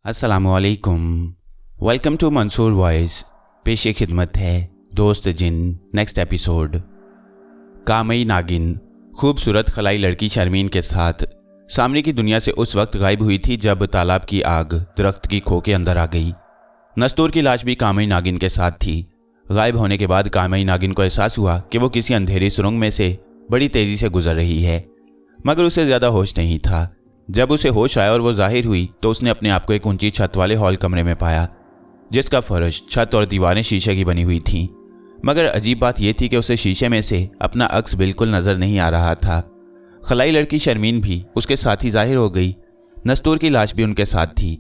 अस्सलामुअलैकुम। Welcome to Mansoor voice. पेश खिदमत है दोस्त जिन। Next episode. कामई नागिन खूबसूरत खलाई लड़की शर्मीन के साथ सामने की दुनिया से उस वक्त गायब हुई थी जब तालाब की आग दरख्त की खो के अंदर आ गई। नस्तूर की लाश भी कामई नागिन के साथ थी। गायब होने के बाद कामई नागिन को एहसास हुआ कि वो किसी अंधेरी सुरंग में से बड़ी तेजी से गुजर रही है, मगर उसे ज़्यादा होश नहीं था। जब उसे होश आया और वो जाहिर हुई तो उसने अपने आप को एक ऊंची छत वाले हॉल कमरे में पाया, जिसका फर्श, छत और दीवारें शीशे की बनी हुई थीं। मगर अजीब बात यह थी कि उसे शीशे में से अपना अक्स बिल्कुल नज़र नहीं आ रहा था। खलाई लड़की शर्मीन भी उसके साथ ही जाहिर हो गई। नस्तूर की लाश भी उनके साथ थी।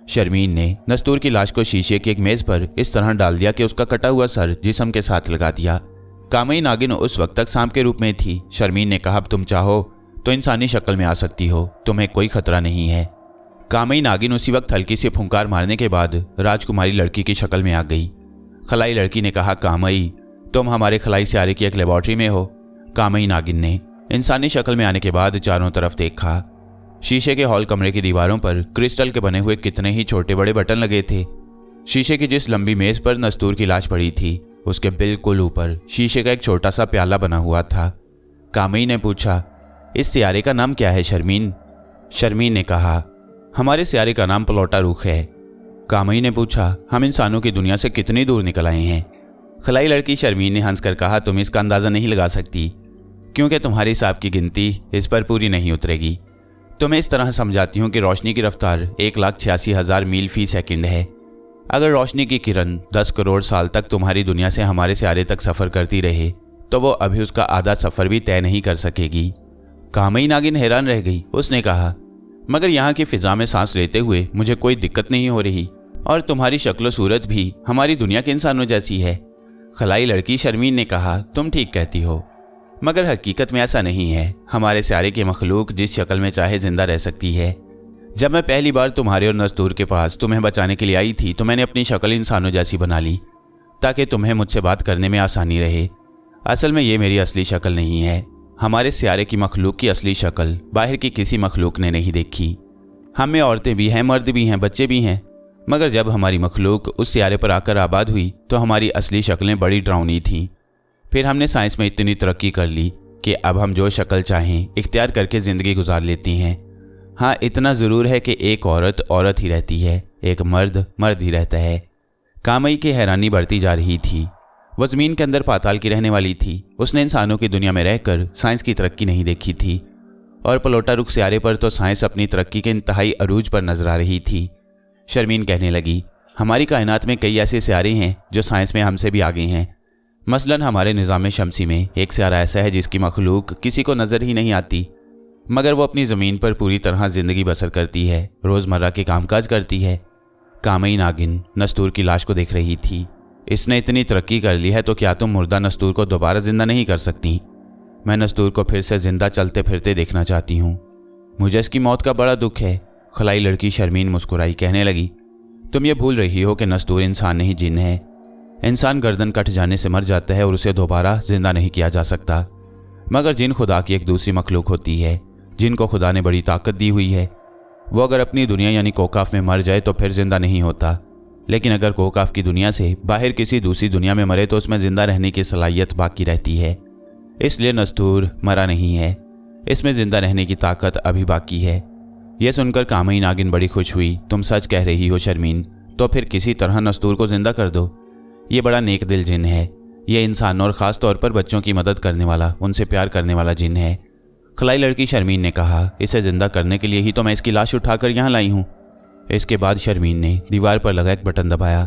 शर्मीन ने नस्तूर की लाश को शीशे की एक मेज़ पर इस तरह डाल दिया कि उसका कटा हुआ सर जिस्म के साथ लगा दिया। कामई नागिन उस वक्त तक सांप के रूप में थी। शर्मीन ने कहा, अब तुम चाहो तो इंसानी शक्ल में आ सकती हो, तुम्हें कोई खतरा नहीं है। कामई नागिन उसी वक्त हल्की सी फुंकार मारने के बाद राजकुमारी लड़की की शक्ल में आ गई। खलाई लड़की ने कहा, कामई, तुम हमारे खलाई सियारे की एक लेबॉर्ट्री में हो। कामई नागिन ने इंसानी शक्ल में आने के बाद चारों तरफ देखा। शीशे के हॉल कमरे की दीवारों पर क्रिस्टल के बने हुए कितने ही छोटे बड़े बटन लगे थे। शीशे की जिस लंबी मेज पर नस्तूर की लाश पड़ी थी, उसके बिल्कुल ऊपर शीशे का एक छोटा सा प्याला बना हुआ था। कामई ने पूछा, इस सियारे का नाम क्या है शर्मीन? शर्मीन ने कहा, हमारे सियारे का नाम प्लोटा रुख है। कामई ने पूछा, हम इंसानों की दुनिया से कितनी दूर निकल आए हैं? खलाई लड़की शर्मीन ने हंसकर कहा, तुम इसका अंदाज़ा नहीं लगा सकती, क्योंकि तुम्हारी सांप की गिनती इस पर पूरी नहीं उतरेगी। तुम्हें इस तरह समझाती हूँ कि रोशनी की रफ्तार 1,86,000 मील फी सेकंड है। अगर रोशनी की किरण 10 करोड़ साल तक तुम्हारी दुनिया से हमारे सियारे तक सफ़र करती रहे तो वो अभी उसका आधा सफ़र भी तय नहीं कर सकेगी। कामई नागिन हैरान रह गई। उसने कहा, मगर यहाँ की फिजा में सांस लेते हुए मुझे कोई दिक्कत नहीं हो रही, और तुम्हारी शक्ल सूरत भी हमारी दुनिया के इंसानों जैसी है। खलाई लड़की शर्मीन ने कहा, तुम ठीक कहती हो, मगर हकीकत में ऐसा नहीं है। हमारे सियारे की मखलूक जिस शक्ल में चाहे जिंदा रह सकती है। जब मैं पहली बार तुम्हारे और नस्तूर के पास तुम्हें बचाने के लिए आई थी तो मैंने अपनी शक्ल इंसानों जैसी बना ली ताकि तुम्हें मुझसे बात करने में आसानी रहे। असल में ये मेरी असली शक्ल नहीं है। हमारे सियारे की मखलूक की असली शक्ल बाहर की किसी मखलूक ने नहीं देखी। हम में औरतें भी हैं, मर्द भी हैं, बच्चे भी हैं, मगर जब हमारी मखलूक उस सियारे पर आकर आबाद हुई तो हमारी असली शक्लें बड़ी डरावनी थीं। फिर हमने साइंस में इतनी तरक्की कर ली कि अब हम जो शक्ल चाहें इख्तियार करके ज़िंदगी गुजार लेती हैं। हाँ, इतना ज़रूर है कि एक औरत औरत ही रहती है, एक मर्द मर्द ही रहता है। कामई की हैरानी बढ़ती जा रही थी। वह ज़मीन के अंदर पाताल की रहने वाली थी। उसने इंसानों की दुनिया में रहकर साइंस की तरक्की नहीं देखी थी, और प्लोटा रुख सियारे पर तो साइंस अपनी तरक्की के इंतहाई अरूज पर नजर आ रही थी। शर्मीन कहने लगी, हमारी कायनात में कई ऐसे सियारे हैं जो साइंस में हमसे भी आगे हैं। मसलन हमारे निज़ाम शमसी में एक सियारा ऐसा है जिसकी मखलूक किसी को नज़र ही नहीं आती, मगर वो अपनी ज़मीन पर पूरी तरह ज़िंदगी बसर करती है, रोज़मर्रा के कामकाज करती है। कामई नागिन नस्तूर की लाश को देख रही थी। इसने इतनी तरक्की कर ली है तो क्या तुम मुर्दा नस्तूर को दोबारा जिंदा नहीं कर सकती? मैं नस्तूर को फिर से जिंदा चलते फिरते देखना चाहती हूँ। मुझे इसकी मौत का बड़ा दुख है। खलाई लड़की शर्मीन मुस्कुराई, कहने लगी, तुम ये भूल रही हो कि नस्तूर इंसान नहीं जिन है। इंसान गर्दन कट जाने से मर जाता है और उसे दोबारा जिंदा नहीं किया जा सकता, मगर जिन खुदा की एक दूसरी मखलूक होती है जिनको खुदा ने बड़ी ताकत दी हुई है। वो अगर अपनी दुनिया यानी कोकाफ में मर जाए तो फिर जिंदा नहीं होता, लेकिन अगर कोकाफ की दुनिया से बाहर किसी दूसरी दुनिया में मरे तो उसमें जिंदा रहने की सलाहियत बाकी रहती है। इसलिए नस्तूर मरा नहीं है, इसमें जिंदा रहने की ताकत अभी बाकी है। यह सुनकर कामई नागिन बड़ी खुश हुई। तुम सच कह रही हो शर्मीन, तो फिर किसी तरह नस्तूर को जिंदा कर दो। ये बड़ा नेक दिल जिन है। यह इंसानों और ख़ास तौर पर बच्चों की मदद करने वाला, उनसे प्यार करने वाला जिन है। खलाई लड़की शर्मीन ने कहा, इसे जिंदा करने के लिए ही तो मैं इसकी लाश उठाकर यहाँ लाई हूँ। इसके बाद शर्मीन ने दीवार पर लगा एक बटन दबाया।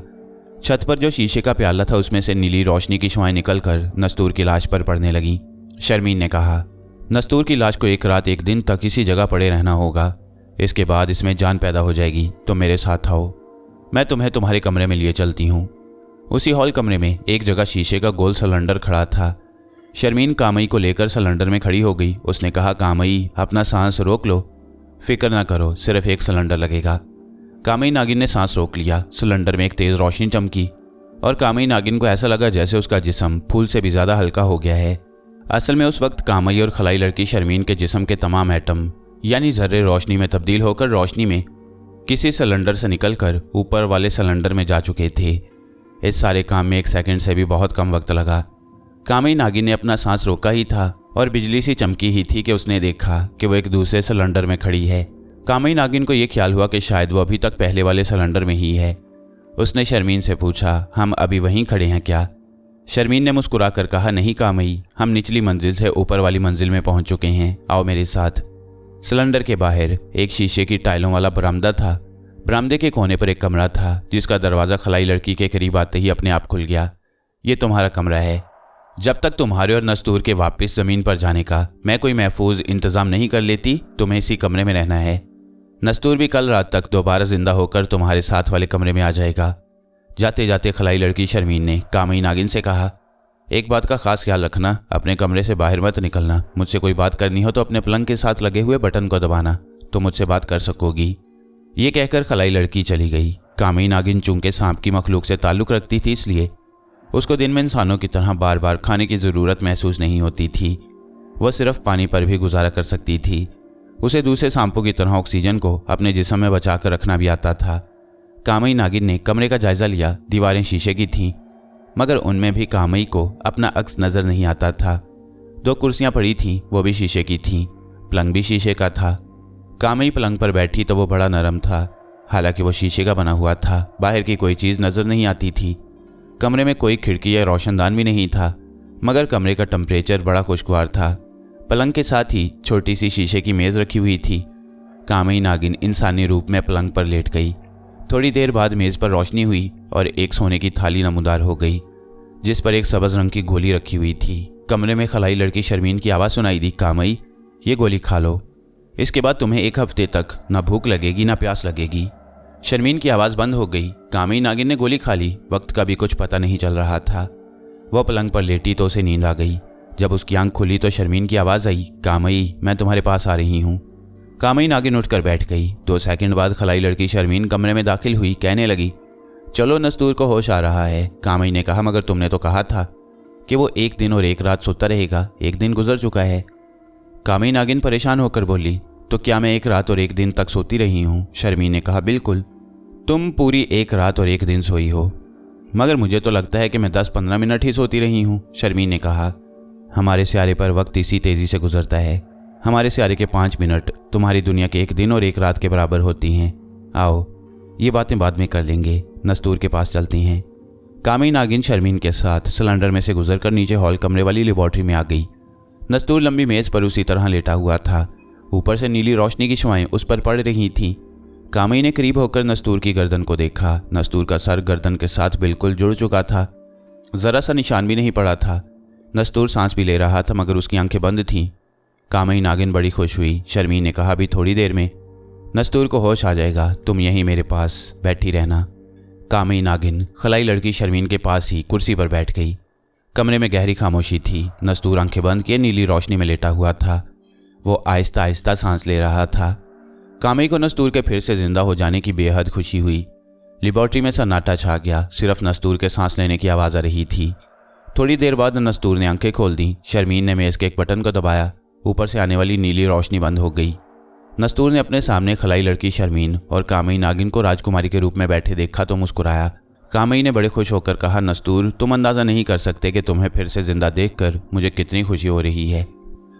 छत पर जो शीशे का प्याला था उसमें से नीली रोशनी की शुआएं निकलकर नस्तूर की लाश पर पड़ने लगी। शर्मीन ने कहा, नस्तूर की लाश को एक रात एक दिन तक इसी जगह पड़े रहना होगा। इसके बाद इसमें जान पैदा हो जाएगी। तो मेरे साथ आओ, मैं तुम्हें तुम्हारे कमरे में लिए चलती हूँ। उसी हॉल कमरे में एक जगह शीशे का गोल सिलेंडर खड़ा था। शर्मीन कामई को लेकर सिलेंडर में खड़ी हो गई। उसने कहा, कामई, अपना सांस रोक लो, फिक्र ना करो, सिर्फ एक सिलेंडर लगेगा। कामई नागिन ने सांस रोक लिया। सिलेंडर में एक तेज रोशनी चमकी और कामई नागिन को ऐसा लगा जैसे उसका जिस्म फूल से भी ज़्यादा हल्का हो गया है। असल में उस वक्त कामई और खलाई लड़की शर्मीन के जिस्म के तमाम एटम यानी जर्रे रोशनी में तब्दील होकर रोशनी में किसी सिलेंडर से निकलकर ऊपर वाले सिलेंडर में जा चुके थे। इस सारे काम में 1 सेकंड से भी बहुत कम वक्त लगा। कामई नागिन ने अपना सांस रोका ही था और बिजली सी चमकी ही थी कि उसने देखा कि वो एक दूसरे सिलेंडर में खड़ी है। कामई नागिन को यह ख्याल हुआ कि शायद वो अभी तक पहले वाले सिलेंडर में ही है। उसने शर्मीन से पूछा, हम अभी वहीं खड़े हैं क्या? शर्मीन ने मुस्कुरा कर कहा, नहीं कामई, हम निचली मंजिल से ऊपर वाली मंजिल में पहुंच चुके हैं, आओ मेरे साथ। सिलेंडर के बाहर एक शीशे की टाइलों वाला बरामदा था। बरामदे के कोने पर एक कमरा था जिसका दरवाज़ा खलाई लड़की के करीब आते ही अपने आप खुल गया। ये तुम्हारा कमरा है। जब तक तुम्हारे और नस्तूर के वापस ज़मीन पर जाने का मैं कोई महफूज इंतज़ाम नहीं कर लेती, तुम्हें इसी कमरे में रहना है। नस्तूर भी कल रात तक दोबारा जिंदा होकर तुम्हारे साथ वाले कमरे में आ जाएगा। जाते जाते खलाई लड़की शर्मीन ने कामई नागिन से कहा, एक बात का खास ख्याल रखना, अपने कमरे से बाहर मत निकलना। मुझसे कोई बात करनी हो तो अपने पलंग के साथ लगे हुए बटन को दबाना, तो मुझसे बात कर सकोगी। ये कहकर खलाई लड़की चली गई। कामई नागिन चूंकि सांप की मखलूक से ताल्लुक़ रखती थी, इसलिए उसको दिन में इंसानों की तरह बार बार खाने की ज़रूरत महसूस नहीं होती थी। वह सिर्फ पानी पर भी गुजारा कर सकती थी। उसे दूसरे सांपों की तरह ऑक्सीजन को अपने जिस्म में बचा कर रखना भी आता था। कामई नागिन ने कमरे का जायज़ा लिया। दीवारें शीशे की थीं, मगर उनमें भी कामई को अपना अक्स नज़र नहीं आता था। 2 कुर्सियां पड़ी थीं, वो भी शीशे की थीं। पलंग भी शीशे का था। कामई पलंग पर बैठी तो वो बड़ा नरम था, हालांकि वो शीशे का बना हुआ था। बाहर की कोई चीज़ नज़र नहीं आती थी। कमरे में कोई खिड़की या रोशनदान भी नहीं था, मगर कमरे का टेम्परेचर बड़ा खुशगवार था। पलंग के साथ ही छोटी सी शीशे की मेज़ रखी हुई थी। कामई नागिन इंसानी रूप में पलंग पर लेट गई। थोड़ी देर बाद मेज़ पर रोशनी हुई और एक सोने की थाली नमूदार हो गई, जिस पर एक सब्ज़ रंग की गोली रखी हुई थी। कमरे में खलाई लड़की शर्मीन की आवाज़ सुनाई दी, कामई, ये गोली खा लो, इसके बाद तुम्हें 1 हफ्ते तक ना भूख लगेगी ना प्यास लगेगी। शर्मीन की आवाज़ बंद हो गई। कामई नागिन ने गोली खा ली। वक्त का भी कुछ पता नहीं चल रहा था। वह पलंग पर लेटी तो उसे नींद आ गई। जब उसकी आंख खुली तो शर्मीन की आवाज़ आई, कामई, मैं तुम्हारे पास आ रही हूँ। कामई नागिन उठकर बैठ गई। 2 सेकंड बाद खलाई लड़की शर्मीन कमरे में दाखिल हुई, कहने लगी, चलो नस्तूर को होश आ रहा है। कामई ने कहा, मगर तुमने तो कहा था कि वो 1 दिन और 1 रात सोता रहेगा। 1 दिन गुजर चुका है। कामई नागिन परेशान होकर बोली, तो क्या मैं 1 रात और 1 दिन तक सोती रही हूँ? शर्मीन ने कहा, बिल्कुल, तुम पूरी 1 रात और 1 दिन सोई हो, मगर मुझे तो लगता है कि मैं 10-15 मिनट ही सोती रही हूँ। शर्मीन ने कहा, हमारे स्यारे पर वक्त इसी तेज़ी से गुजरता है। हमारे स्यारे के 5 मिनट तुम्हारी दुनिया के 1 दिन और 1 रात के बराबर होती हैं। आओ, ये बातें बाद में कर लेंगे, नस्तूर के पास चलती हैं। कामई नागिन शर्मीन के साथ सिलेंडर में से गुजरकर नीचे हॉल कमरे वाली लेबॉर्ट्री में आ गई। नस्तूर लंबी मेज़ पर उसी तरह लेटा हुआ था। ऊपर से नीली रोशनी की शुआएं उस पर पड़ रही थीं। कामई ने करीब होकर नस्तूर की गर्दन को देखा। नस्तूर का सर गर्दन के साथ बिल्कुल जुड़ चुका था, ज़रा सा निशान भी नहीं पड़ा था। नस्तूर सांस भी ले रहा था, मगर उसकी आंखें बंद थीं। कामई नागिन बड़ी खुश हुई। शर्मीन ने कहा, अभी थोड़ी देर में नस्तूर को होश आ जाएगा, तुम यहीं मेरे पास बैठी रहना। कामई नागिन खलाई लड़की शर्मीन के पास ही कुर्सी पर बैठ गई। कमरे में गहरी खामोशी थी। नस्तूर आंखें बंद किए नीली रोशनी में लेटा हुआ था। वो आहिस्ता आहिस्ता सांस ले रहा था। कामई को नस्तूर के फिर से जिंदा हो जाने की बेहद खुशी हुई। लेबॉर्ट्री में सन्नाटा छा गया। सिर्फ नस्तूर के सांस लेने की आवाज़ आ रही थी। थोड़ी देर बाद नस्तूर ने आंखें खोल दी। शर्मीन ने मेज़ के एक बटन को दबाया। ऊपर से आने वाली नीली रोशनी बंद हो गई। नस्तूर ने अपने सामने खलाई लड़की शर्मीन और कामई नागिन को राजकुमारी के रूप में बैठे देखा तो मुस्कुराया। कामई ने बड़े खुश होकर कहा, नस्तूर, तुम अंदाज़ा नहीं कर सकते कि तुम्हें फिर से जिंदा देखकर मुझे कितनी खुशी हो रही है।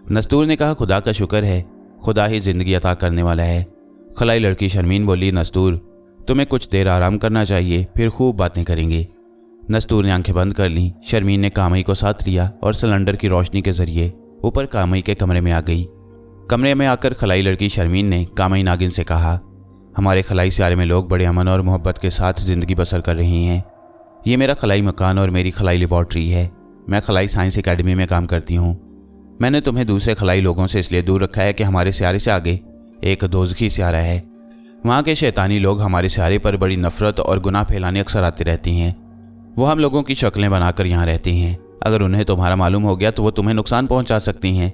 नस्तूर ने कहा, खुदा का शुक्र है, खुदा ही जिंदगी अता करने वाला है। खलाई लड़की शर्मीन बोली, नस्तूर, तुम्हें कुछ देर आराम करना चाहिए, फिर खूब बातें करेंगे। नस्तूर ने आंखें बंद कर लीं। शर्मीन ने कामई को साथ लिया और सिलेंडर की रोशनी के जरिए ऊपर कामई के कमरे में आ गई। कमरे में आकर खलाई लड़की शर्मीन ने कामई नागिन से कहा, हमारे खलाई स्यारे में लोग बड़े अमन और मोहब्बत के साथ ज़िंदगी बसर कर रहे हैं। ये मेरा खलाई मकान और मेरी खलाई लेबॉर्ट्री है। मैं खलाई साइंस एकेडमी में काम करती हूँ। मैंने तुम्हें दूसरे खलाई लोगों से इसलिए दूर रखा है कि हमारे स्यारे से आगे एक दोज़खी स्यारा है। वहाँ के शैतानी लोग हमारे स्यारे पर बड़ी नफरत और गुनाह फैलाने अक्सर आते रहती हैं। वो हम लोगों की शक्लें बनाकर यहाँ रहती हैं। अगर उन्हें तुम्हारा मालूम हो गया तो वो तुम्हें नुकसान पहुँचा सकती हैं।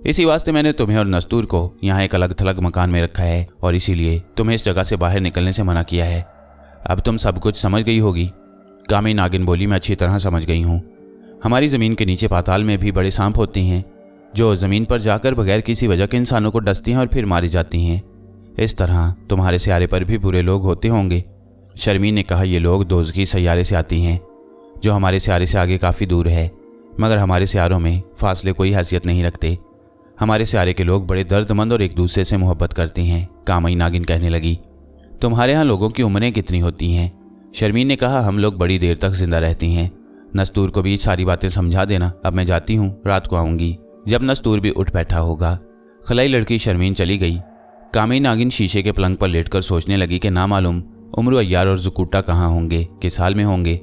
इसी वास्ते मैंने तुम्हें और नस्तूर को यहाँ एक अलग थलग मकान में रखा है और इसीलिए तुम्हें इस जगह से बाहर निकलने से मना किया है। अब तुम सब कुछ समझ गई होगी। कामई नागिन बोली, मैं अच्छी तरह समझ गई हूँ। हमारी ज़मीन के नीचे पाताल में भी बड़े सांप होते हैं जो ज़मीन पर जाकर बगैर किसी वजह के इंसानों को डसती हैं और फिर मारी जाती हैं। इस तरह तुम्हारे सैयारे पर भी बुरे लोग होते होंगे। शर्मीन ने कहा, ये लोग दोज़खी सैयारे से आती हैं जो हमारे सैयारे से आगे काफ़ी दूर है, मगर हमारे सैयारों में फासले कोई हैसियत नहीं रखते। हमारे सैयारे के लोग बड़े दर्दमंद और एक दूसरे से मोहब्बत करते हैं। कामई नागिन कहने लगी, तुम्हारे यहाँ लोगों की उम्रें कितनी होती हैं? शर्मीन ने कहा, हम लोग बड़ी देर तक जिंदा रहते हैं। नस्तूर को भी सारी बातें समझा देना। अब मैं जाती हूँ, रात को आऊँगी। जब नस्तूर भी उठ बैठा होगा। खलाई लड़की शर्मीन चली गई। कामई नागिन शीशे के पलंग पर लेटकर सोचने लगी कि नामालूम उम्र अय्यार और ज़ुकूटा कहाँ होंगे, किस हाल में होंगे।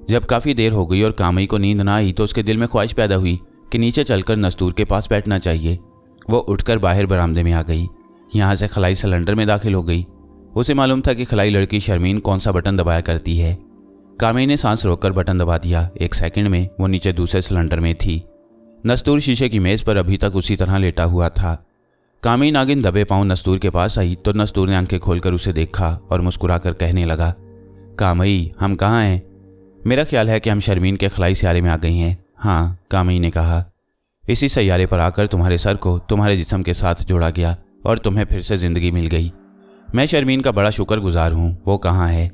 जब काफ़ी देर हो गई और कामई को नींद ना आई तो उसके दिल में ख्वाहिश पैदा हुई कि नीचे चलकर नस्तूर के पास बैठना चाहिए। वो उठकर बाहर बरामदे में आ गई। यहाँ से खलाई सिलेंडर में दाखिल हो गई। उसे मालूम था कि खलाई लड़की शर्मीन कौन सा बटन दबाया करती है। कामई ने सांस रोककर बटन दबा दिया। एक सेकंड में वो नीचे दूसरे सिलेंडर में थी। नस्तूर शीशे की मेज़ पर अभी तक उसी तरह लेटा हुआ था। कामई नागिन दबे पांव नस्तूर के पास आई तो नस्तूर ने आंखें खोलकर उसे देखा और मुस्कुराकर कहने लगा, कामई, हम कहाँ हैं? मेरा ख्याल है कि हम शर्मीन के खलाई सैयारे में आ गई हैं। हाँ, कामई ने कहा, इसी सैयारे पर आकर तुम्हारे सर को तुम्हारे जिस्म के साथ जोड़ा गया और तुम्हें फिर से जिंदगी मिल गई। मैं शर्मीन का बड़ा शुक्रगुजार हूँ। वो कहाँ है?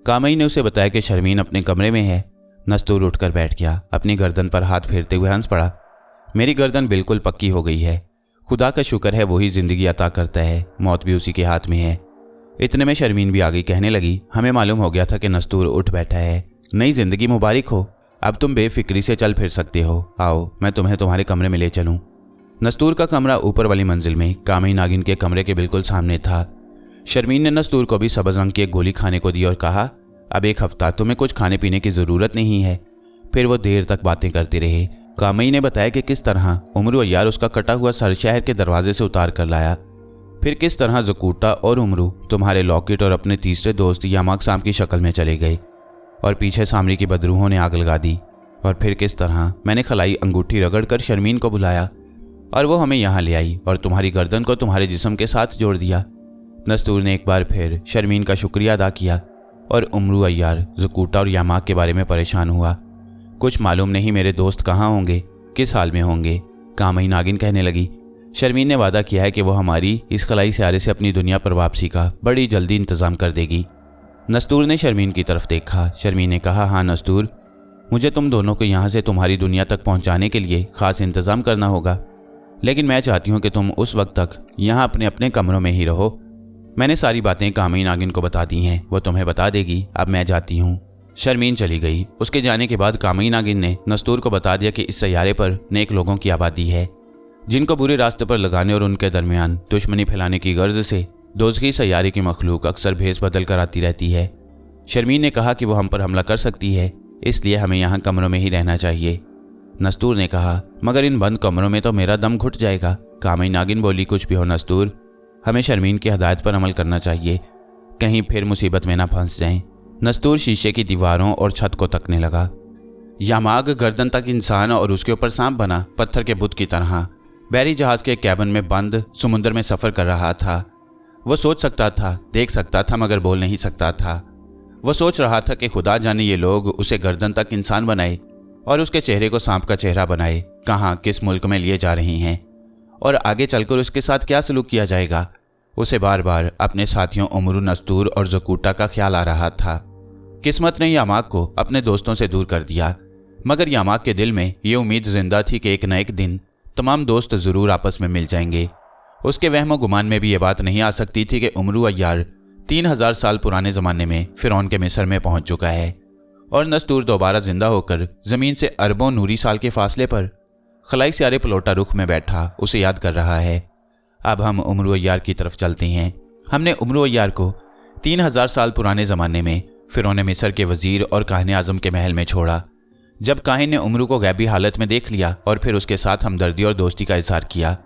कामई ने उसे बताया कि शर्मीन अपने कमरे में है। नस्तूर उठकर बैठ गया। अपनी गर्दन पर हाथ फेरते हुए हंस पड़ा। मेरी गर्दन बिल्कुल पक्की हो गई है। खुदा का शुक्र है, वही जिंदगी अता करता है, मौत भी उसी के हाथ में है। इतने में शर्मीन भी आ गई। कहने लगी, हमें मालूम हो गया था कि नस्तूर उठ बैठा है। नई जिंदगी मुबारक हो। अब तुम बेफिक्री से चल फिर सकते हो। आओ, मैं तुम्हें तुम्हारे कमरे में ले चलूं। नस्तूर का कमरा ऊपर वाली मंजिल में कामई नागिन के कमरे के बिल्कुल सामने था। शर्मीन ने नस्तूर को भी सब्ज रंग की एक गोली खाने को दी और कहा, अब एक हफ्ता तुम्हें कुछ खाने पीने की जरूरत नहीं है। फिर वो देर तक बातें करते रहे। कामई ने बताया कि किस तरह उम्र अय्यार उसका कटा हुआ सर शहर के दरवाजे से उतार कर लाया। फिर किस तरह ज़ुकूटा और उम्रू तुम्हारे लॉकेट और अपने तीसरे दोस्त यामाक साम की शक्ल में चले गए और पीछे सामरी की बदरूहों ने आग लगा दी। और फिर किस तरह मैंने खलाई अंगूठी रगड़कर शर्मीन को बुलाया और वो हमें यहाँ ले आई और तुम्हारी गर्दन को तुम्हारे जिस्म के साथ जोड़ दिया। नस्तूर ने एक बार फिर शर्मीन का शुक्रिया अदा किया और उम्रू अय्यार, ज़ुकूटा और यामाक के बारे में परेशान हुआ। कुछ मालूम नहीं मेरे दोस्त कहाँ होंगे, किस हाल में होंगे। कामई नागिन कहने लगी, शर्मीन ने वादा किया है कि वो हमारी इस खलाई सैयारे से अपनी दुनिया पर वापसी का बड़ी जल्दी इंतजाम कर देगी। नस्तूर ने शर्मीन की तरफ देखा। शर्मीन ने कहा, हाँ नस्तूर, मुझे तुम दोनों को यहाँ से तुम्हारी दुनिया तक पहुँचाने के लिए ख़ास इंतज़ाम करना होगा, लेकिन मैं चाहती हूँ कि तुम उस वक्त तक यहाँ अपने अपने कमरों में ही रहो। मैंने सारी बातें कामई नागिन को बता दी हैं, वो तुम्हें बता देगी। अब मैं जाती हूँ। शर्मीन चली गई। उसके जाने के बाद कामई नागिन ने नस्तूर को बता दिया कि इस सैयारे पर नेक लोगों की आबादी है, जिनको बुरे रास्ते पर लगाने और उनके दरमियान दुश्मनी फैलाने की गर्ज से दोज़खी सैयारे की मखलूक अक्सर भेस बदल कर आती रहती है। शर्मीन ने कहा कि वो हम पर हमला कर सकती है, इसलिए हमें यहाँ कमरों में ही रहना चाहिए। नस्तूर ने कहा, मगर इन बंद कमरों में तो मेरा दम घुट जाएगा। कामई नागिन बोली, कुछ भी हो नस्तूर, हमें शर्मीन की हदायत पर अमल करना चाहिए, कहीं फिर मुसीबत में ना फंस जाएं। नस्तूर शीशे की दीवारों और छत को तकने लगा। यामाग गर्दन तक इंसान और उसके ऊपर सांप बना पत्थर के बुत की तरह बैरी जहाज के कैबिन में बंद समुद्र में सफ़र कर रहा था। वो सोच सकता था, देख सकता था, मगर बोल नहीं सकता था। वो सोच रहा था कि खुदा जाने ये लोग उसे गर्दन तक इंसान बनाए और उसके चेहरे को सांप का चेहरा बनाए कहाँ, किस मुल्क में लिए जा रही हैं और आगे चलकर उसके साथ क्या सलूक किया जाएगा। उसे बार बार अपने साथियों उम्रू, नस्तूर और ज़ुकूटा का ख्याल आ रहा था। किस्मत ने यामाक को अपने दोस्तों से दूर कर दिया, मगर यामाक के दिल में ये उम्मीद जिंदा थी कि एक न एक दिन तमाम दोस्त ज़रूर आपस में मिल जाएंगे। उसके वहमो गुमान में भी ये बात नहीं आ सकती थी कि उम्रू अय्यार 3000 साल पुराने ज़माने में फ़िरौन के मिस्र में पहुंच चुका है और नस्तूर दोबारा जिंदा होकर ज़मीन से अरबों नूरी साल के फासले पर खलाई सैयारे पलोटा रुख में बैठा उसे याद कर रहा है। अब हम उम्रू अय्यार की तरफ चलते हैं। हमने उम्रू अय्यार को 3000 साल पुराने ज़माने में फ़िरौन मिस्र के वज़ीर और काहिन आज़म के महल में छोड़ा, जब काहिन ने उम्रू को गैबी हालत में देख लिया और फिर उसके साथ हमदर्दी और दोस्ती का इजहार किया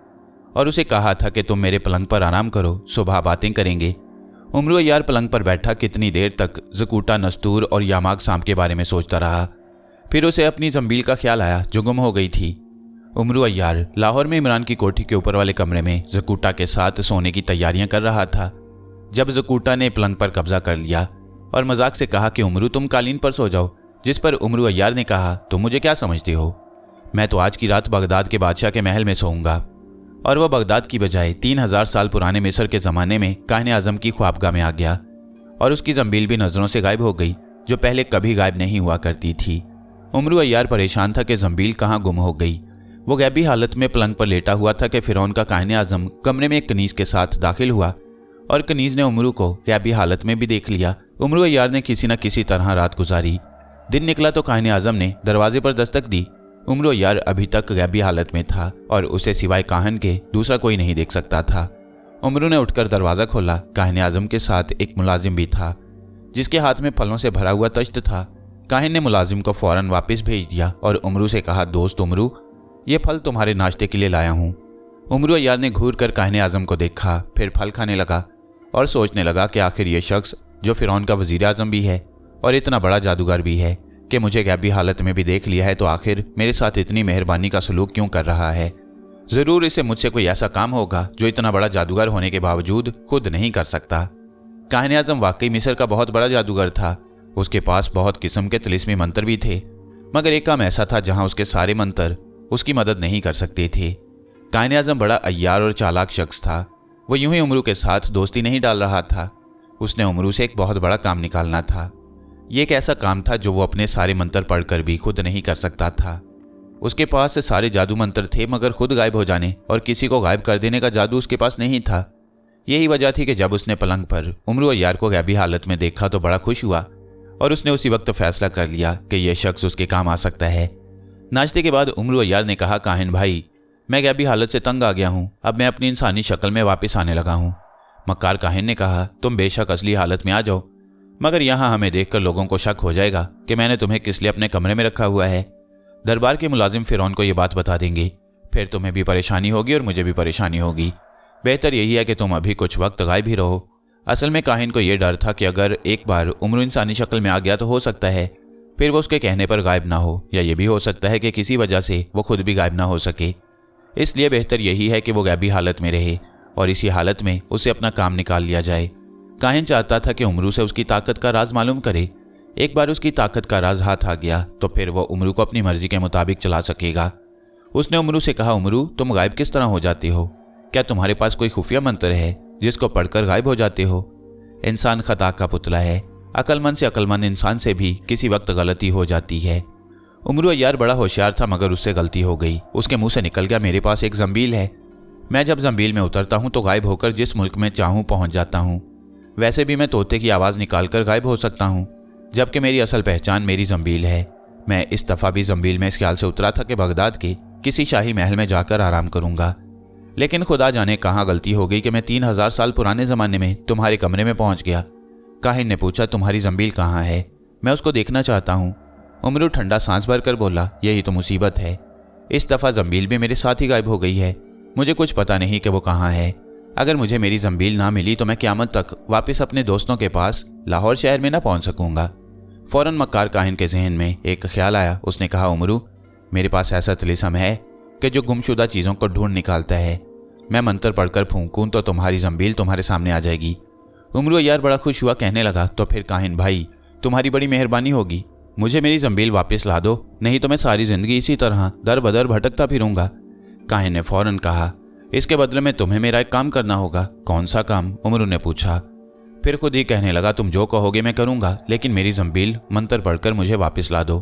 और उसे कहा था कि तुम मेरे पलंग पर आराम करो, सुबह बातें करेंगे। उम्रू अय्यार पलंग पर बैठा कितनी देर तक ज़ुकूटा, नस्तूर और यामाक सांप के बारे में सोचता रहा। फिर उसे अपनी जंबील का ख्याल आया जो गुम हो गई थी। उम्रू अय्यार लाहौर में इमरान की कोठी के ऊपर वाले कमरे में ज़ुकूटा के साथ सोने की तैयारियां कर रहा था, जब ज़ुकूटा ने पलंग पर कब्जा कर लिया और मजाक से कहा कि उम्रू, तुम कालीन पर सो जाओ। जिस पर उम्रू अय्यार ने कहा, तुम मुझे क्या समझते हो, मैं तो आज की रात बगदाद के बादशाह के महल में सोऊंगा। और वह बगदाद की बजाय 3000 साल पुराने मिस्र के ज़माने में काहिन आज़म की ख्वाबगाह में आ गया और उसकी जंबील भी नज़रों से गायब हो गई, जो पहले कभी गायब नहीं हुआ करती थी। उमरू अय्यार परेशान था कि जंबील कहाँ गुम हो गई। वो गैबी हालत में पलंग पर लेटा हुआ था कि फिरौन का काहिन आज़म कमरे में एक कनीज के साथ दाखिल हुआ और कनीज ने उमरू को गैबी हालत में भी देख लिया। उमरू अय्यार ने किसी न किसी तरह रात गुजारी। दिन निकला तो काहिन आज़म ने दरवाजे पर दस्तक दी। उमरू अय्यार अभी तक गैबी हालत में था और उसे सिवाय काहिन के दूसरा कोई नहीं देख सकता था। उमरू ने उठकर दरवाज़ा खोला। काहिन आज़म के साथ एक मुलाजिम भी था, जिसके हाथ में फलों से भरा हुआ तश्त था। काहिन ने मुलाजिम को फौरन वापस भेज दिया और उमरू से कहा, दोस्त उमरू, ये फल तुम्हारे नाश्ते के लिए लाया हूँ। उमरू अय्यार ने घूर कर काहिन आज़म को देखा, फिर फल खाने लगा और सोचने लगा कि आखिर ये शख्स जो फिरौन का वज़ीर आज़म भी है और इतना बड़ा जादूगर भी है कि मुझे गैबी हालत में भी देख लिया है, तो आखिर मेरे साथ इतनी मेहरबानी का सलूक क्यों कर रहा है। ज़रूर इसे मुझसे कोई ऐसा काम होगा जो इतना बड़ा जादूगर होने के बावजूद खुद नहीं कर सकता। काहिन आज़म वाकई मिस्र का बहुत बड़ा जादूगर था। उसके पास बहुत किस्म के तिलिस्मी मंत्र भी थे, मगर एक काम ऐसा था जहां उसके सारे मंत्र उसकी मदद नहीं कर सकते थे। काहिन आज़म बड़ा अय्यार और चालाक शख्स था। वो यूं ही उमरू के साथ दोस्ती नहीं डाल रहा था, उसने उमरू से एक बहुत बड़ा काम निकालना था। ये एक ऐसा काम था जो वो अपने सारे मंत्र पढ़कर भी खुद नहीं कर सकता था। उसके पास से सारे जादू मंत्र थे, मगर खुद गायब हो जाने और किसी को गायब कर देने का जादू उसके पास नहीं था। यही वजह थी कि जब उसने पलंग पर उमरू अय्यार को गैबी हालत में देखा तो बड़ा खुश हुआ और उसने उसी वक्त फैसला कर लिया कि यह शख्स उसके काम आ सकता है। नाश्ते के बाद उमरू अय्यार ने कहा, काहिन भाई, मैं गैबी हालत से तंग आ गया हूँ, अब मैं अपनी इंसानी शक्ल में वापस आने लगा हूँ। मक्कार काहिन ने कहा, तुम बेशक असली हालत में आ जाओ, मगर यहाँ हमें देखकर लोगों को शक हो जाएगा कि मैंने तुम्हें किस लिए अपने कमरे में रखा हुआ है। दरबार के मुलाजिम फिरौन को ये बात बता देंगे, फिर तुम्हें भी परेशानी होगी और मुझे भी परेशानी होगी। बेहतर यही है कि तुम अभी कुछ वक्त गायब ही रहो। असल में काहिन को यह डर था कि अगर एक बार उमरू इंसानी शक्ल में आ गया तो हो सकता है फिर वो उसके कहने पर गायब ना हो, या ये भी हो सकता है कि किसी वजह से वो खुद भी गायब ना हो सके। इसलिए बेहतर यही है कि वो गैबी हालत में रहे और इसी हालत में उसे अपना काम निकाल लिया जाए। काहिन चाहता था कि उमरू से उसकी ताकत का राज मालूम करे। एक बार उसकी ताकत का राज हाथ आ गया तो फिर वो उमरू को अपनी मर्जी के मुताबिक चला सकेगा। उसने उमरू से कहा, उमरू, तुम गायब किस तरह हो जाते हो? क्या तुम्हारे पास कोई खुफिया मंत्र है जिसको पढ़कर गायब हो जाते हो? इंसान खता का पुतला है, अक्लमंद से अक्लमंद इंसान से भी किसी वक्त गलती हो जाती है। उमरू अय्यार बड़ा होशियार था, मगर उससे गलती हो गई। उसके मुंह से निकल गया, मेरे पास एक जंबील है। मैं जब जंबील में उतरता हूं तो गायब होकर जिस मुल्क में चाहूं पहुंच जाता हूं। वैसे भी मैं तोते की आवाज़ निकालकर गायब हो सकता हूं, जबकि मेरी असल पहचान मेरी जंबील है। मैं इस दफ़ा भी जंबील में इस ख्याल से उतरा था कि बगदाद के किसी शाही महल में जाकर आराम करूंगा, लेकिन खुदा जाने कहाँ गलती हो गई कि मैं 3000 साल पुराने ज़माने में तुम्हारे कमरे में पहुंच गया। काहिन ने पूछा, तुम्हारी जंबील कहाँ है? मैं उसको देखना चाहता हूँ। उमरू ठंडा सांस भर कर बोला, यही तो मुसीबत है, इस दफ़ा जंबील भी मेरे साथ ही गायब हो गई है। मुझे कुछ पता नहीं कि वो कहाँ है। अगर मुझे मेरी जंबील ना मिली तो मैं क़यामत तक वापस अपने दोस्तों के पास लाहौर शहर में ना पहुँच सकूँगा। फ़ौरन मक्कार काहिन के जहन में एक ख्याल आया। उसने कहा, उमरू, मेरे पास ऐसा तिलिस्म है कि जो गुमशुदा चीज़ों को ढूंढ निकालता है। मैं मंत्र पढ़कर फूंकूं तो तुम्हारी जंबील तुम्हारे सामने आ जाएगी। उमरू अय्यार बड़ा खुश हुआ, कहने लगा, तो फिर काहिन भाई, तुम्हारी बड़ी मेहरबानी होगी, मुझे मेरी जंबील वापस ला दो, नहीं तो मैं सारी ज़िंदगी इसी तरह दर बदर भटकता फिरूंगा। काहिन ने फ़ौरन कहा, इसके बदले में तुम्हें मेरा एक काम करना होगा। कौन सा काम? उमरू ने पूछा। फिर खुद ही कहने लगा, तुम जो कहोगे मैं करूँगा, लेकिन मेरी जंबील मंत्र पढ़कर मुझे वापस ला दो।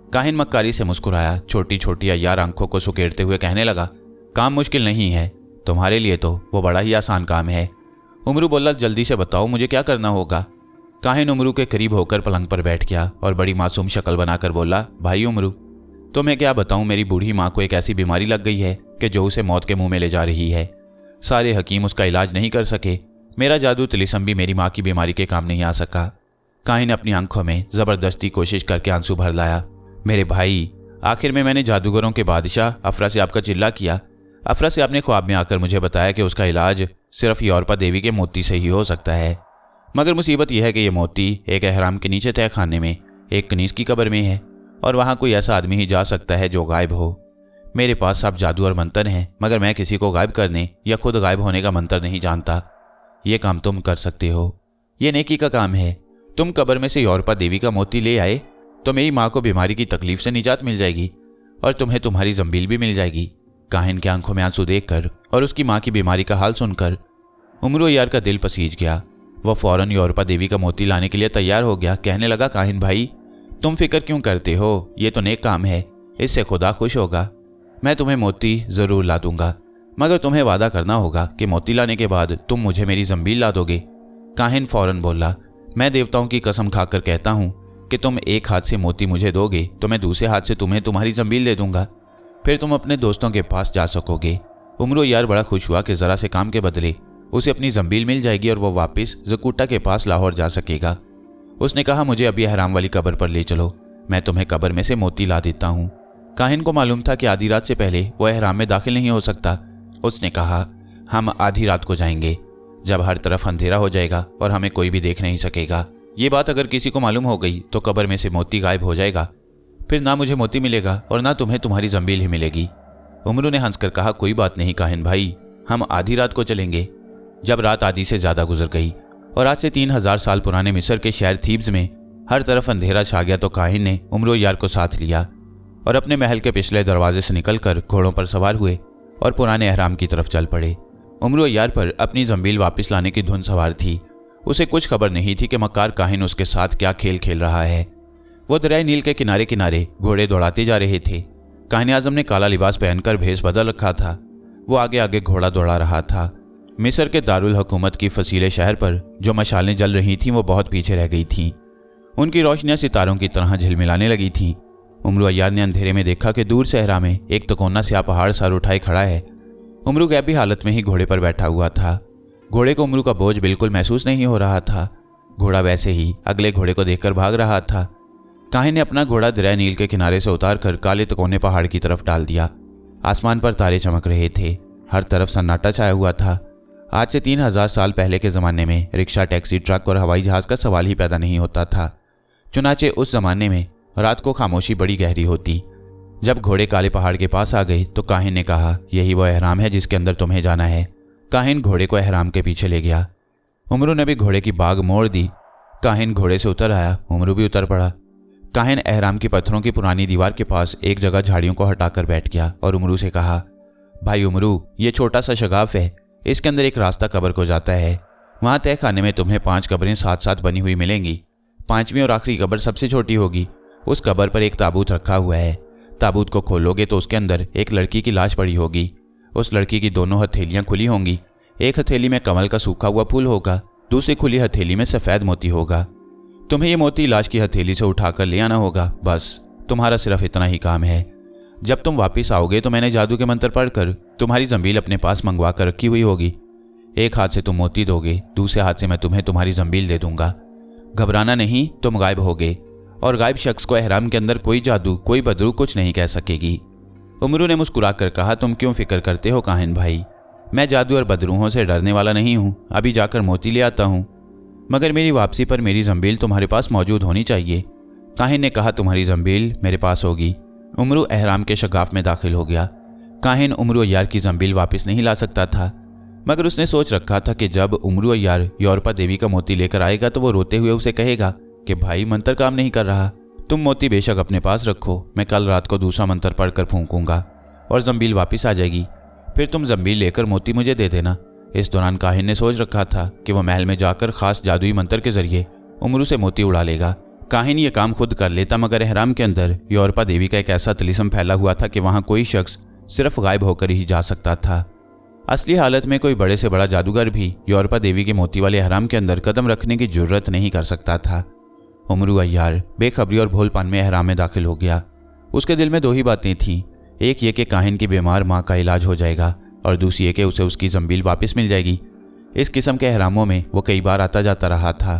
काहिन मक्कारी से मुस्कुराया, छोटी छोटी अय्यार आंखों को सुकेड़ते हुए कहने लगा, काम मुश्किल नहीं है, तुम्हारे लिए तो वो बड़ा ही आसान काम है। उमरू बोला, जल्दी से बताओ मुझे क्या करना होगा। काहिन उमरू के करीब होकर पलंग पर बैठ गया और बड़ी मासूम शक्ल बनाकर बोला, भाई उमरू, तुम्हें क्या बताऊं, मेरी बूढ़ी माँ को एक ऐसी बीमारी लग गई है कि जो उसे मौत के मुंह में ले जा रही है। सारे हकीम उसका इलाज नहीं कर सके। मेरा जादू तिलिस्म भी मेरी माँ की बीमारी के काम नहीं आ सका। काहिन अपनी आंखों में ज़बरदस्ती कोशिश करके आंसू भर लाया। मेरे भाई, आखिर में मैंने जादूगरों के बादशाह अफरासियाब का चिल्ला किया। अफरासियाब ने ख्वाब में आकर मुझे बताया कि उसका इलाज सिर्फ यौरपा देवी के मोती से ही हो सकता है, मगर मुसीबत यह है कि यह मोती एक एहराम के नीचे तय खाने में एक कनीज की कब्र में है और वहाँ कोई ऐसा आदमी ही जा सकता है जो गायब हो। मेरे पास सब जादू और मंत्र हैं, मगर मैं किसी को गायब करने या खुद गायब होने का मंत्र नहीं जानता। ये काम तुम कर सकते हो, ये नेकी का काम है। तुम कब्र में से यौरपा देवी का मोती ले आए तो मेरी माँ को बीमारी की तकलीफ से निजात मिल जाएगी और तुम्हें तुम्हारी जंबील भी मिल जाएगी। काहिन के आंखों में आंसू देखकर और उसकी माँ की बीमारी का हाल सुनकर उमरो यार का दिल पसीज गया। वह फौरन योरपा देवी का मोती लाने के लिए तैयार हो गया। कहने लगा, काहिन भाई, तुम फिक्र क्यों करते हो? ये तो नेक काम है, इससे खुदा खुश होगा। मैं तुम्हें मोती जरूर ला दूंगा, मगर तुम्हें वादा करना होगा कि मोती लाने के बाद तुम मुझे मेरी जंबील ला दोगे। काहिन फौरन बोला, मैं देवताओं की कसम खाकर कहता हूँ कि तुम एक हाथ से मोती मुझे दोगे तो मैं दूसरे हाथ से तुम्हें तुम्हारी जंबील दे दूंगा, फिर तुम अपने दोस्तों के पास जा सकोगे। उमरो यार बड़ा खुश हुआ कि जरा से काम के बदले उसे अपनी जंबील मिल जाएगी और वह वापस जकूटा के पास लाहौर जा सकेगा। उसने कहा, मुझे अभी अहराम वाली कब्र पर ले चलो, मैं तुम्हें कब्र में से मोती ला देता हूँ। काहिन को मालूम था कि आधी रात से पहले वह अहराम में दाखिल नहीं हो सकता। उसने कहा, हम आधी रात को जाएंगे, जब हर तरफ अंधेरा हो जाएगा और हमें कोई भी देख नहीं सकेगा। ये बात अगर किसी को मालूम हो गई तो कब्र में से मोती गायब हो जाएगा, फिर ना मुझे मोती मिलेगा और ना तुम्हें तुम्हारी जंबील ही मिलेगी। उमरू ने हंसकर कहा, कोई बात नहीं काहिन भाई, हम आधी रात को चलेंगे। जब रात आधी से ज्यादा गुजर गई और आज से 3000 साल पुराने मिस्र के शहर थीब्स में हर तरफ अंधेरा छा गया तो काहिन ने उमरो यार को साथ लिया और अपने महल के पिछले दरवाजे से निकलकर घोड़ों पर सवार हुए और पुराने अहराम की तरफ चल पड़े। उमरो यार पर अपनी जंबील वापस लाने की धुन सवार थी। उसे कुछ खबर नहीं थी कि मक्कार काहिन उसके साथ क्या खेल खेल रहा है। वो दरियाए नील के किनारे किनारे घोड़े दौड़ाते जा रहे थे। काहिन आजम ने काला लिबास पहनकर भेष बदल रखा था। वो आगे आगे घोड़ा दौड़ा रहा था। मिस्र के दारुल हुकूमत की फसीले शहर पर जो मशालें जल रही थीं वो बहुत पीछे रह गई थीं। उनकी रोशनियां सितारों की तरह झिलमिलाने लगी थीं। उमरू अय्यार ने अंधेरे में देखा कि दूर सहरा में एक तकोना स्याह पहाड़ सर उठाए खड़ा है। उमरू गैबी हालत में ही घोड़े पर बैठा हुआ था। घोड़े को उमरू का बोझ बिल्कुल महसूस नहीं हो रहा था। घोड़ा वैसे ही अगले घोड़े को देखकर भाग रहा था। काहिन ने अपना घोड़ा दरिया नील के किनारे से उतार कर काले तकोने पहाड़ की तरफ डाल दिया। आसमान पर तारे चमक रहे थे। हर तरफ सन्नाटा छाया हुआ था। आज से 3000 साल पहले के ज़माने में रिक्शा, टैक्सी, ट्रक और हवाई जहाज़ का सवाल ही पैदा नहीं होता था। चुनाचे उस ज़माने में रात को खामोशी बड़ी गहरी होती। जब घोड़े काले पहाड़ के पास आ गए तो काहिन ने कहा, यही वो अहराम है जिसके अंदर तुम्हें जाना है। काहिन घोड़े को अहराम के पीछे ले गया। उमरू ने भी घोड़े की बाग मोड़ दी। काहिन घोड़े से उतर आया। उमरू भी उतर पड़ा। काहिन अहराम की पत्थरों की पुरानी दीवार के पास एक जगह झाड़ियों को हटाकर बैठ गया और उमरू से कहा, भाई उमरू, ये छोटा सा शगाफ है, इसके अंदर एक रास्ता कब्र को जाता है। वहां तय खाने में तुम्हें 5 कब्रें साथ साथ बनी हुई मिलेंगी। 5वीं और आखिरी कब्र सबसे छोटी होगी। उस कब्र पर एक ताबूत रखा हुआ है। ताबूत को खोलोगे तो उसके अंदर एक लड़की की लाश पड़ी होगी। उस लड़की की दोनों हथेलियां खुली होंगी। एक हथेली में कमल का सूखा हुआ फूल होगा, दूसरी खुली हथेली में सफेद मोती होगा। तुम्हें ये मोती लाश की हथेली से उठाकर ले आना होगा। बस तुम्हारा सिर्फ इतना ही काम है। जब तुम वापस आओगे तो मैंने जादू के मंत्र पढ़कर तुम्हारी जंबील अपने पास मंगवा कर रखी हुई होगी। एक हाथ से तुम मोती दोगे, दूसरे हाथ से मैं तुम्हें तुम्हारी जंबील दे दूंगा। घबराना नहीं, तुम गायब होगे और गायब शख्स को अहराम के अंदर कोई जादू, कोई बदरू कुछ नहीं कह सकेगी। उमरू ने मुस्कुराकर कहा, तुम क्यों फिक्र करते हो काहिन भाई, मैं जादू और बदरूहों से डरने वाला नहीं हूँ। अभी जाकर मोती ले आता हूँ, मगर मेरी वापसी पर मेरी जंबील तुम्हारे पास मौजूद होनी चाहिए। काहिन ने कहा, तुम्हारी जंबील मेरे पास होगी। उमरू अहराम के शगाफ में दाखिल हो गया। काहिन उमरू अय्यार की जंबील वापस नहीं ला सकता था, मगर उसने सोच रखा था कि जब उमरू अय्यार योरपा देवी का मोती लेकर आएगा तो वो रोते हुए उसे कहेगा कि भाई मंत्र काम नहीं कर रहा, तुम मोती बेशक अपने पास रखो, मैं कल रात को दूसरा मंत्र पढ़कर फूंकूंगा और जंबील वापस आ जाएगी। फिर तुम जंबील लेकर मोती मुझे दे देना। इस दौरान काहिन ने सोच रखा था कि वह महल में जाकर खास जादुई मंत्र के जरिए उमरू से मोती उड़ा लेगा। काहिन ये काम खुद कर लेता, मगर अहराम के अंदर योरपा देवी का एक ऐसा तिलिस्म फैला हुआ था कि वहां कोई शख्स सिर्फ गायब होकर ही जा सकता था। असली हालत में कोई बड़े से बड़ा जादूगर भी योरपा देवी के मोती वाले अहराम के अंदर कदम रखने की जुर्रत नहीं कर सकता था। उमरू अय्यार बेखबरी और भोलपन में अहराम में दाखिल हो गया। उसके दिल में 2 ही बातें थीं, एक ये कि काहिन की बीमार माँ का इलाज हो जाएगा और दूसरी ये कि उसे उसकी जंबील वापस मिल जाएगी। इस किस्म के अहरामों में वो कई बार आता जाता रहा था।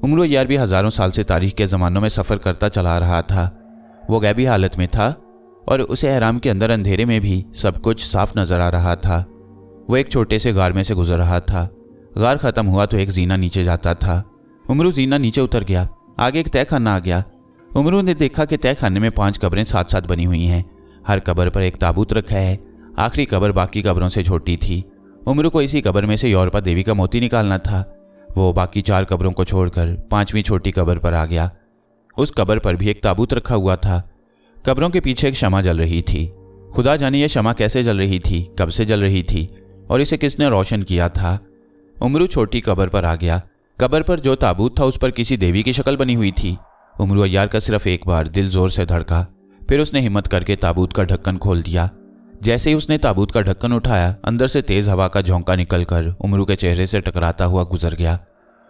उमरू अय्यार भी हज़ारों साल से तारीख के ज़मानों में सफ़र करता चला रहा था। वो गैबी हालत में था और उसे अहराम के अंदर अंधेरे में भी सब कुछ साफ नजर आ रहा था। वो एक छोटे से गार में से गुजर रहा था। गार खत्म हुआ तो एक जीना नीचे जाता था। उमरू जीना नीचे उतर गया। आगे एक तय खाना आ गया। उमरू ने देखा कि तय खाने में 5 कब्रें साथ साथ बनी हुई हैं। हर कब्र पर एक ताबूत रखा है। आखिरी कब्र बाकी कब्रों से छोटी थी। उमरू को इसी कब्र में से योरपा देवी का मोती निकालना था। वो बाकी 4 कब्रों को छोड़कर 5वीं छोटी कब्र पर आ गया। उस कब्र पर भी एक ताबूत रखा हुआ था। कब्रों के पीछे एक शमा जल रही थी। खुदा जाने ये शमा कैसे जल रही थी, कब से जल रही थी और इसे किसने रोशन किया था। उमरू छोटी कब्र पर आ गया। कब्र पर जो ताबूत था उस पर किसी देवी की शक्ल बनी हुई थी। उमरू अय्यार का सिर्फ एक बार दिल जोर से धड़का, फिर उसने हिम्मत करके ताबूत का ढक्कन खोल दिया। जैसे ही उसने ताबूत का ढक्कन उठाया, अंदर से तेज हवा का झोंका निकलकर उमरू के चेहरे से टकराता हुआ गुजर गया।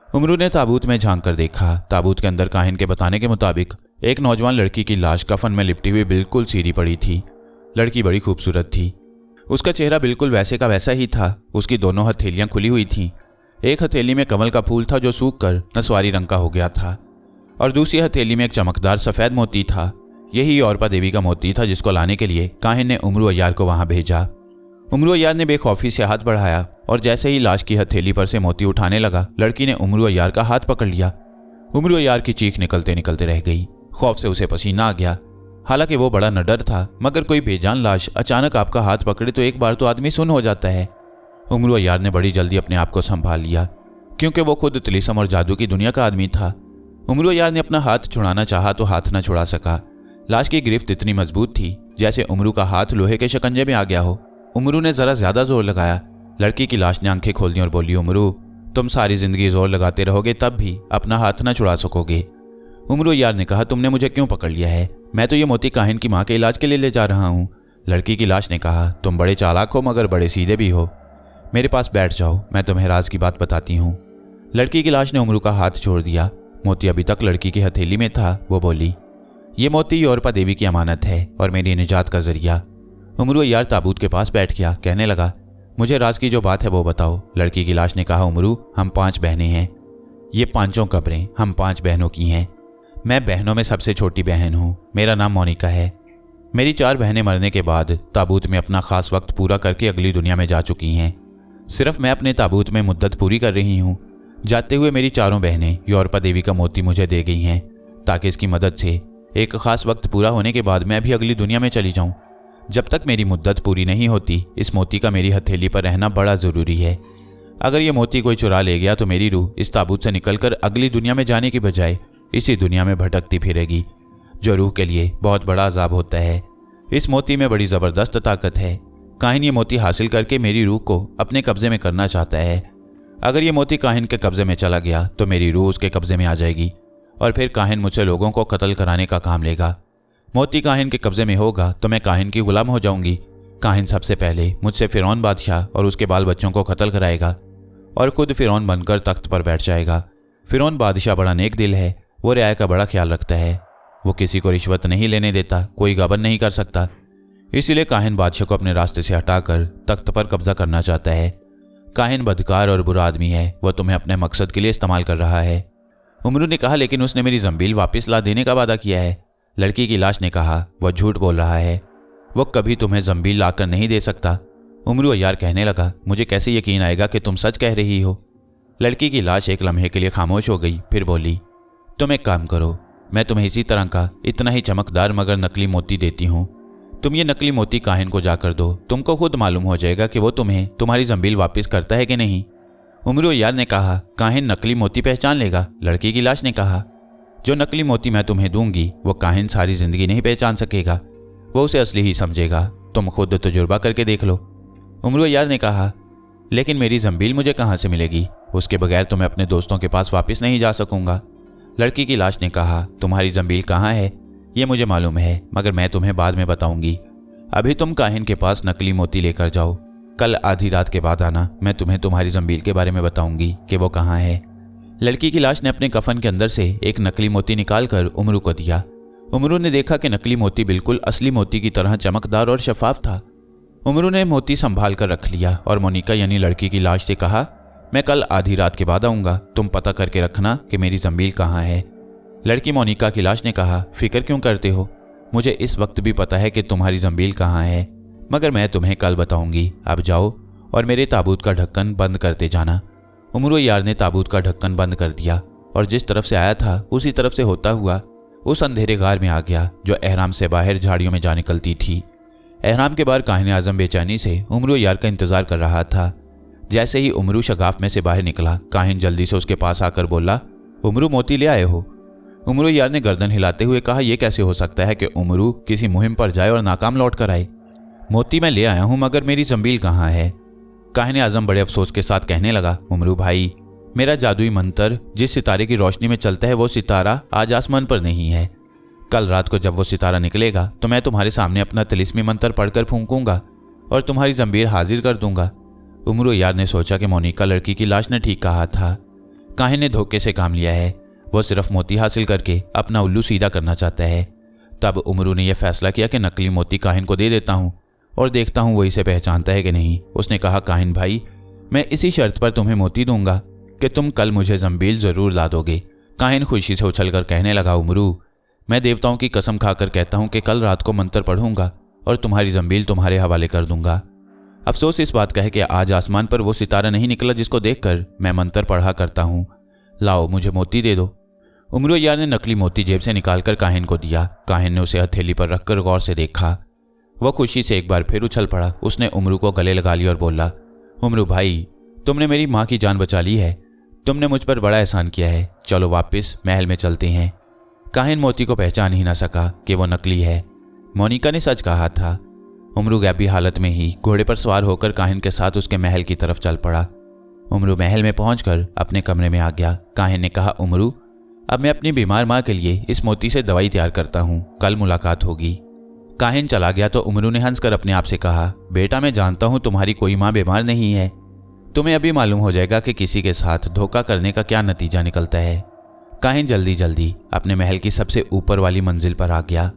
उमरू ने ताबूत में झांक कर देखा। ताबूत के अंदर काहिन के बताने के मुताबिक एक नौजवान लड़की की लाश कफन में लिपटी हुई बिल्कुल सीधी पड़ी थी। लड़की बड़ी खूबसूरत थी। उसका चेहरा बिल्कुल वैसे का वैसा ही था। उसकी दोनों हथेलियां खुली हुई थीं। एक हथेली में कमल का फूल था जो सूख कर नसवारी रंग का हो गया था और दूसरी हथेली में एक चमकदार सफ़ेद मोती था। यही औरपा देवी का मोती था जिसको लाने के लिए काहिन ने उमरू अय्यार को वहां भेजा। उमरू अय्यार ने बेखौफी से हाथ बढ़ाया और जैसे ही लाश की हथेली पर से मोती उठाने लगा, लड़की ने उमरू अय्यार का हाथ पकड़ लिया। उमरू अय्यार की चीख निकलते निकलते रह गई। खौफ से उसे पसीना आ गया। हालांकि वो बड़ा निडर था, मगर कोई बेजान लाश अचानक आपका हाथ पकड़े तो एक बार तो आदमी सुन्न हो जाता है। उमरू अय्यार ने बड़ी जल्दी अपने आप को संभाल लिया, क्योंकि वो खुद तिलिस्म और जादू की दुनिया का आदमी था। उमरू अय्यार ने अपना हाथ छुड़ाना चाहा तो हाथ न छुड़ा सका। लाश की गिरफ्त इतनी मजबूत थी जैसे उमरू का हाथ लोहे के शिकंजे में आ गया हो। उमरू ने जरा ज्यादा जोर लगाया। लड़की की लाश ने आंखें खोल दी और बोली, उमरू, तुम सारी जिंदगी जोर लगाते रहोगे तब भी अपना हाथ न छुड़ा सकोगे। उमरू अय्यार ने कहा, तुमने मुझे क्यों पकड़ लिया है? मैं तो ये मोती काहिन की माँ के इलाज के लिए ले जा रहा हूँ। लड़की की लाश ने कहा, तुम बड़े चालाक हो मगर बड़े सीधे भी हो। मेरे पास बैठ जाओ, मैं तुम्हें राज की बात बताती हूँ। लड़की की लाश ने उमरू का हाथ छोड़ दिया। मोती अभी तक लड़की की हथेली में था। वो बोली, ये मोती औरपा देवी की अमानत है और मेरी निजात का जरिया। उमरू अय्यार ताबूत के पास बैठ गया। कहने लगा, मुझे राज की जो बात है वो बताओ। लड़की की लाश ने कहा, उमरू, हम 5 बहनें हैं। ये 5 कब्रें हम 5 बहनों की हैं। मैं बहनों में सबसे छोटी बहन हूँ। मेरा नाम मोनिका है। मेरी 4 बहनें मरने के बाद ताबूत में अपना खास वक्त पूरा करके अगली दुनिया में जा चुकी हैं। सिर्फ मैं अपने ताबूत में मुद्दत पूरी कर रही हूँ। जाते हुए मेरी 4 बहनें औरपा देवी का मोती मुझे दे गई हैं ताकि इसकी मदद से एक खास वक्त पूरा होने के बाद मैं भी अगली दुनिया में चली जाऊं। जब तक मेरी मुद्दत पूरी नहीं होती, इस मोती का मेरी हथेली पर रहना बड़ा ज़रूरी है। अगर ये मोती कोई चुरा ले गया तो मेरी रूह इस ताबूत से निकलकर अगली दुनिया में जाने की बजाय इसी दुनिया में भटकती फिरेगी, जो रूह के लिए बहुत बड़ा अजाब होता है। इस मोती में बड़ी ज़बरदस्त ताकत है। काहिन ये मोती हासिल करके मेरी रूह को अपने कब्जे में करना चाहता है। अगर ये मोती काहिन के कब्जे में चला गया तो मेरी रूह उसके कब्जे में आ जाएगी और फिर काहिन मुझसे लोगों को कत्ल कराने का काम लेगा। मोती काहिन के कब्जे में होगा तो मैं काहिन की गुलाम हो जाऊंगी। काहिन सबसे पहले मुझसे फिरौन बादशाह और उसके बाल बच्चों को कत्ल कराएगा और खुद फिरौन बनकर तख्त पर बैठ जाएगा। फिरौन बादशाह बड़ा नेक दिल है। वो रियाया का बड़ा ख्याल रखता है। वो किसी को रिश्वत नहीं लेने देता, कोई गबन नहीं कर सकता। इसीलिए काहिन बादशाह को अपने रास्ते से हटाकर तख्त पर कब्जा करना चाहता है। काहिन बदकार और बुरा आदमी है। वह तुम्हें अपने मकसद के लिए इस्तेमाल कर रहा है। उमरू ने कहा, लेकिन उसने मेरी जंबील वापस ला देने का वादा किया है। लड़की की लाश ने कहा, वह झूठ बोल रहा है। वह कभी तुम्हें जंबील लाकर नहीं दे सकता। उमरू अय्यार कहने लगा, मुझे कैसे यकीन आएगा कि तुम सच कह रही हो? लड़की की लाश एक लम्हे के लिए खामोश हो गई, फिर बोली, तुम एक काम करो, मैं तुम्हें इसी तरह का इतना ही चमकदार मगर नकली मोती देती हूँ। तुम ये नकली मोती काहिन को जाकर दो। तुमको खुद मालूम हो जाएगा कि वो तुम्हें तुम्हारी जंबील वापस करता है कि नहीं। उमरू अय्यार ने कहा, काहिन नकली मोती पहचान लेगा। लड़की की लाश ने कहा, जो नकली मोती मैं तुम्हें दूंगी वो काहिन सारी जिंदगी नहीं पहचान सकेगा। वो उसे असली ही समझेगा। तुम खुद तजुर्बा करके देख लो। उमरू अय्यार ने कहा, लेकिन मेरी जंबील मुझे कहाँ से मिलेगी? उसके बगैर तो मैं अपने दोस्तों के पास वापस नहीं जा सकूंगा। लड़की की लाश ने कहा, तुम्हारी जंबील कहाँ है ये मुझे मालूम है, मगर मैं तुम्हें बाद में बताऊंगी। अभी तुम काहिन के पास नकली मोती लेकर जाओ। कल आधी रात के बाद आना, मैं तुम्हें तुम्हारी जंबील के बारे में बताऊंगी कि वो कहाँ है। लड़की की लाश ने अपने कफन के अंदर से एक नकली मोती निकालकर उमरू को दिया। उमरू ने देखा कि नकली मोती बिल्कुल असली मोती की तरह चमकदार और शफाफ था। उमरू ने मोती संभाल कर रख लिया और मोनिका यानी लड़की की लाश से कहा, मैं कल आधी रात के बाद आऊँगा। तुम पता करके रखना कि मेरी जंबील कहाँ है। लड़की मोनिका की लाश ने कहा, फिक्र क्यों करते हो? मुझे इस वक्त भी पता है कि तुम्हारी जंबील कहाँ है, मगर मैं तुम्हें कल बताऊंगी। अब जाओ और मेरे ताबूत का ढक्कन बंद करते जाना। उमरू अय्यार ने ताबूत का ढक्कन बंद कर दिया और जिस तरफ से आया था उसी तरफ से होता हुआ उस अंधेरे गार में आ गया जो एहराम से बाहर झाड़ियों में जा निकलती थी। एहराम के बाहर काहिन आजम बेचैनी से उमरू अय्यार का इंतजार कर रहा था। जैसे ही उमरू शगाफ में से बाहर निकला, काहिन जल्दी से उसके पास आकर बोला, उमरू मोती ले आए हो? उमरू अय्यार ने गर्दन हिलाते हुए कहा, यह कैसे हो सकता है कि उमरू किसी मुहिम पर जाए और नाकाम लौट कर आए? मोती मैं ले आया हूं, मगर मेरी जंबील कहाँ है? काहिन आजम बड़े अफसोस के साथ कहने लगा, उमरू भाई, मेरा जादुई मंत्र जिस सितारे की रोशनी में चलता है वो सितारा आज आसमान पर नहीं है। कल रात को जब वो सितारा निकलेगा तो मैं तुम्हारे सामने अपना तिलिस्मी मंत्र पढ़कर फूंकूंगा और तुम्हारी जंबीर हाजिर कर दूंगा। उमरू यार ने सोचा कि मोनिका लड़की की लाश ने ठीक कहा था। काहिन ने धोखे से काम लिया है, वो सिर्फ मोती हासिल करके अपना उल्लू सीधा करना चाहता है। तब उमरू ने यह फैसला किया कि नकली मोती काहिन को दे देता हूँ और देखता हूँ वो इसे पहचानता है कि नहीं। उसने कहा, काहिन भाई, मैं इसी शर्त पर तुम्हें मोती दूंगा कि तुम कल मुझे जंबील जरूर ला दोगे। काहिन खुशी से उछलकर कहने लगा, उमरू, मैं देवताओं की कसम खाकर कहता हूँ कि कल रात को मंत्र पढ़ूंगा और तुम्हारी जंबील तुम्हारे हवाले कर दूंगा। अफसोस इस बात का है कि आज आसमान पर वो सितारा नहीं निकला जिसको देखकर मैं मंत्र पढ़ा करता हूँ। लाओ, मुझे मोती दे दो। उमरू यार ने नकली मोती जेब से निकालकर काहिन को दिया। काहिन ने उसे हथेली पर रखकर गौर से देखा। वह खुशी से एक बार फिर उछल पड़ा। उसने उमरू को गले लगा लिया और बोला, उमरू भाई, तुमने मेरी माँ की जान बचा ली है। तुमने मुझ पर बड़ा एहसान किया है। चलो वापस महल में चलते हैं। काहिन मोती को पहचान ही ना सका कि वो नकली है। मोनिका ने सच कहा था। उमरू गैबी हालत में ही घोड़े पर सवार होकर काहिन के साथ उसके महल की तरफ चल पड़ा। उमरू महल में पहुंचकर अपने कमरे में आ गया। काहिन ने कहा, उमरू, अब मैं अपनी बीमार माँ के लिए इस मोती से दवाई तैयार करता हूँ, कल मुलाकात होगी। काहिन चला गया तो उमरू ने हंसकर अपने आप से कहा, बेटा, मैं जानता हूँ तुम्हारी कोई माँ बीमार नहीं है। तुम्हें अभी मालूम हो जाएगा कि किसी के साथ धोखा करने का क्या नतीजा निकलता है। काहिन जल्दी जल्दी अपने महल की सबसे ऊपर वाली मंजिल पर आ गया।